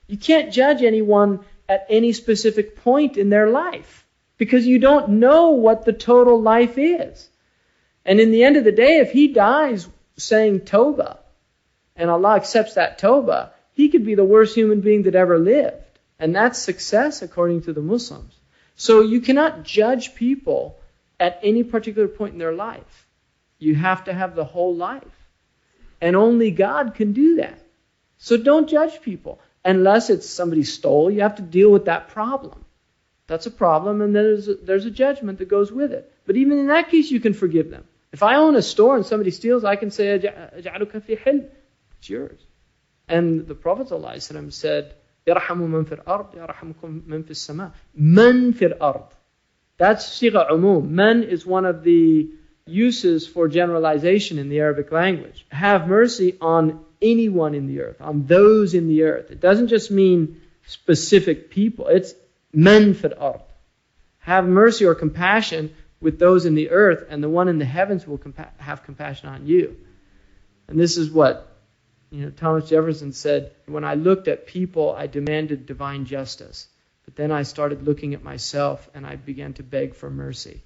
You can't judge anyone at any specific point in their life because you don't know what the total life is. And in the end of the day, if he dies saying Tawbah, and Allah accepts that Tawbah, he could be the worst human being that ever lived. And that's success according to the Muslims. So you cannot judge people at any particular point in their life. You have to have the whole life. And only God can do that. So don't judge people. Unless it's somebody stole, you have to deal with that problem. That's a problem, and there's a judgment that goes with it. But even in that case, you can forgive them. If I own a store and somebody steals, I can say, أَجْعَلُكَ فِي حِلْ. It's yours. And the Prophet ﷺ said, يَرْحَمُ مَنْ فِي الْأَرْضِ يَرْحَمُكُمْ مَنْ فِي السَّمَاءِ. مَنْ فِي الْأَرْضِ. That's sigha umum. Man is one of the uses for generalization in the Arabic language. Have mercy on anyone in the earth, on those in the earth. It doesn't just mean specific people. It's man fil ard. Have mercy or compassion with those in the earth, and the one in the heavens will have compassion on you. And this is what Thomas Jefferson said, when I looked at people, I demanded divine justice. But then I started looking at myself, and I began to beg for mercy.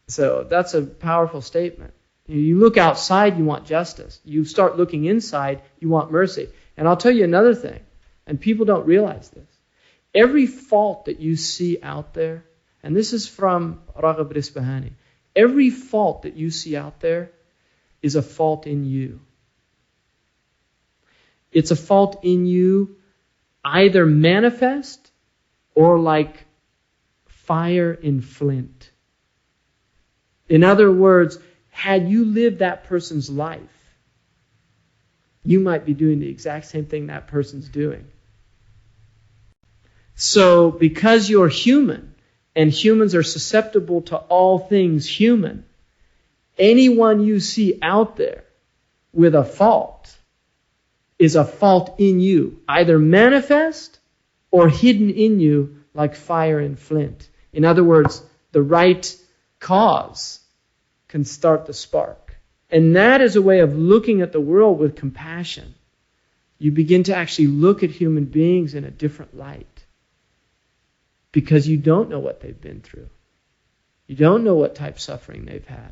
So that's a powerful statement. You look outside, you want justice. You start looking inside, you want mercy. And I'll tell you another thing, and people don't realize this. Every fault that you see out there, and this is from Raghib Risbahani, every fault that you see out there is a fault in you. It's a fault in you, either manifest or like fire in flint. In other words, had you lived that person's life, you might be doing the exact same thing that person's doing. So, because you're human, and humans are susceptible to all things human, anyone you see out there with a fault is a fault in you, either manifest or hidden in you like fire in flint. In other words, the right cause can start the spark. And that is a way of looking at the world with compassion. You begin to actually look at human beings in a different light. Because you don't know what they've been through. You don't know what type of suffering they've had.